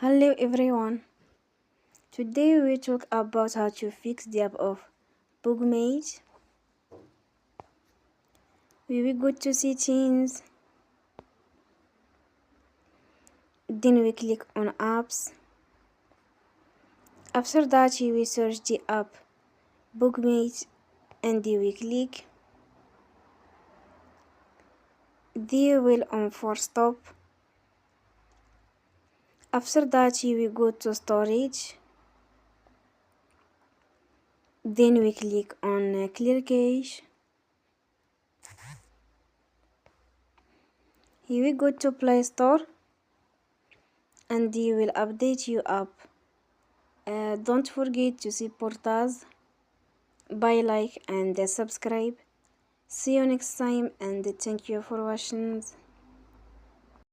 Hello everyone. Today we talk about how to fix the app of Bookmate. We will go to settings. Then we click on apps. After that we will search the app Bookmate and we click. Then we will on for stop. After that we will go to storage. Then we click on clear cache. Here we go to Play Store and you will update your app. Don't forget to support us by like and subscribe. See you next time and thank you for watching.